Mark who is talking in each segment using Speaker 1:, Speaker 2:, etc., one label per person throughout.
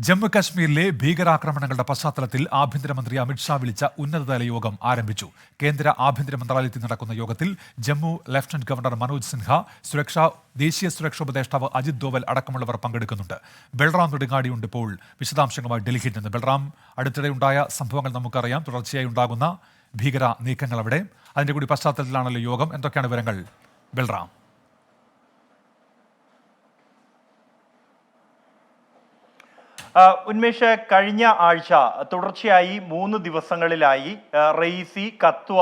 Speaker 1: ജമ്മു കശ്മീരിലെ ഭീകരാക്രമണങ്ങളുടെ പശ്ചാത്തലത്തിൽ ആഭ്യന്തരമന്ത്രി അമിത്ഷാ വിളിച്ച ഉന്നതതല യോഗം ആരംഭിച്ചു. കേന്ദ്ര ആഭ്യന്തര മന്ത്രാലയത്തിൽ നടക്കുന്ന യോഗത്തിൽ ജമ്മു ലഫ്റ്റനന്റ് ഗവർണർ മനോജ് സിൻഹ, ദേശീയ സുരക്ഷാ ഉപദേഷ്ടാവ് അജിത് ദോവൽ അടക്കമുള്ളവർ പങ്കെടുക്കുന്നുണ്ട്. ബൽറാം നെടുങ്ങാടിയുണ്ട് ഇപ്പോൾ വിശദാംശങ്ങളുമായി ഡൽഹിയിൽ നിന്ന്. ബൽറാം, അടുത്തിടെ ഉണ്ടായ സംഭവങ്ങൾ നമുക്കറിയാം, തുടർച്ചയായി ഉണ്ടാകുന്ന ഭീകര നീക്കങ്ങൾ അവിടെ, അതിന്റെ കൂടി പശ്ചാത്തലത്തിലാണല്ലോ യോഗം. എന്തൊക്കെയാണ് വിവരങ്ങൾ, ബൽറാം?
Speaker 2: ഉന്മേഷ്, കഴിഞ്ഞ ആഴ്ച തുടർച്ചയായി 3 ദിവസങ്ങളിലായി റെയ്സി, കത്വ,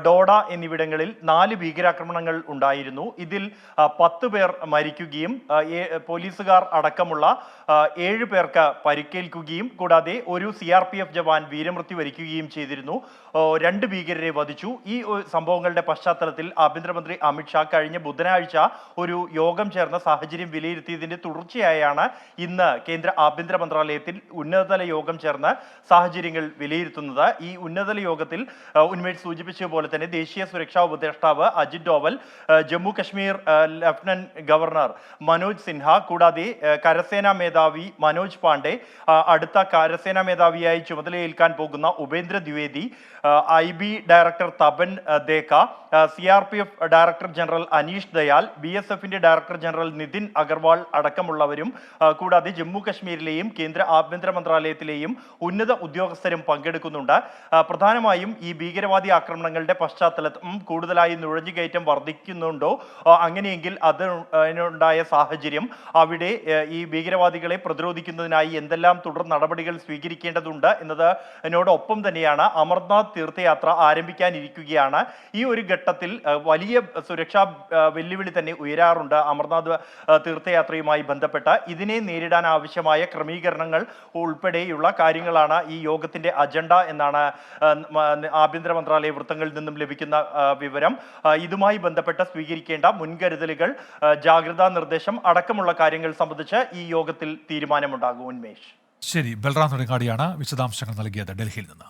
Speaker 2: ഡോഡ എന്നിവിടങ്ങളിൽ 4 ഭീകരാക്രമണങ്ങൾ ഉണ്ടായിരുന്നു. ഇതിൽ 10 പേർ മരിക്കുകയും പോലീസുകാർ അടക്കമുള്ള 7 പേർക്ക് പരിക്കേൽക്കുകയും കൂടാതെ ഒരു CRPF ജവാൻ വീരമൃത്യു വരിക്കുകയും ചെയ്തിരുന്നു. 2 ഭീകരരെ വധിച്ചു. ഈ സംഭവങ്ങളുടെ പശ്ചാത്തലത്തിൽ ആഭ്യന്തരമന്ത്രി അമിത്ഷാ കഴിഞ്ഞ ബുധനാഴ്ച ഒരു യോഗം ചേർന്ന സാഹചര്യം വിലയിരുത്തിയതിന്റെ തുടർച്ചയായാണ് ഇന്ന് കേന്ദ്ര ആഭ്യന്തര മന്ത്രാലയത്തിൽ ഉന്നതതല യോഗം ചേർന്ന് സാഹചര്യങ്ങൾ വിലയിരുത്തുന്നത്. ഈ ഉന്നതതല യോഗത്തിൽ ഉന്മേഷ് സൂചിപ്പിച്ച പോലെ തന്നെ ദേശീയ സുരക്ഷാ ഉപദേഷ്ടാവ് അജിത് ഡോവൽ, ജമ്മു കശ്മീർ ലഫ്റ്റനന്റ് ഗവർണർ മനോജ് സിൻഹ, കൂടാതെ കരസേനാ മേധാവി മനോജ് പാണ്ഡെ, അടുത്ത കരസേനാ മേധാവിയായി ചുമതലയേൽക്കാൻ പോകുന്ന Upendra Dwivedi, IB director Tapan Deka, CRPF director general Anish Dayal, BSFന്റെ ഡയറക്ടർ ജനറൽ നിതിൻ അഗർവാൾ അടക്കമുള്ളവരും, കൂടാതെ ജമ്മു കശ്മീരിലെയും കേന്ദ്ര ആഭ്യന്തര മന്ത്രാലയത്തിലെയും ഉന്നത ഉദ്യോഗസ്ഥരും പങ്കെടുക്കുന്നുണ്ട്. പ്രധാനമായും ഈ ഭീകരവാദി ആക്രമണങ്ങളുടെ പശ്ചാത്തലത്തിൽ കൂടുതലായി നുഴഞ്ഞുകയറ്റം വർദ്ധിക്കുന്നുണ്ടോ, അങ്ങനെയെങ്കിൽ അതിനുണ്ടായ സാഹചര്യം, അവിടെ ഈ ഭീകരവാദികളെ പ്രതിരോധിക്കുന്നതിനായി എന്തെല്ലാം തുടർ നടപടികൾ സ്വീകരിക്കേണ്ടതുണ്ട് എന്നതോടൊപ്പം തന്നെയാണ് അമർനാഥ് തീർത്ഥയാത്ര ആരംഭിക്കാനിരിക്കുകയാണ്. ഈ ഒരു ഘട്ടത്തിൽ വലിയ സുരക്ഷാ വെല്ലുവിളി തന്നെ ഉയരാറുണ്ട് അമർനാഥ് തീർത്ഥയാത്രയുമായി ബന്ധപ്പെട്ട്. ഇതിനെ നേരിടാൻ ആവശ്യമായ ക്രമീകരണങ്ങൾ ഉൾപ്പെടെയുള്ള കാര്യങ്ങളാണ് ഈ യോഗത്തിന്റെ അജണ്ട എന്നാണ് ആഭ്യന്തര മന്ത്രാലയ വൃത്തങ്ങളിൽ നിന്നും ലഭിക്കുന്ന വിവരം. ഇതുമായി ബന്ധപ്പെട്ട് സ്വീകരിക്കേണ്ട മുൻകരുതലുകൾ, ജാഗ്രതാ നിർദ്ദേശം അടക്കമുള്ള കാര്യങ്ങൾ സംബന്ധിച്ച് ഈ യോഗത്തിൽ തീരുമാനമുണ്ടാകും. ഉന്മേഷ്,
Speaker 1: ശരി. ബൽറാം നെടുങ്ങാടിയാണ് വിശദാംശങ്ങൾ നൽകിയത് ഡൽഹിയിൽ നിന്ന്.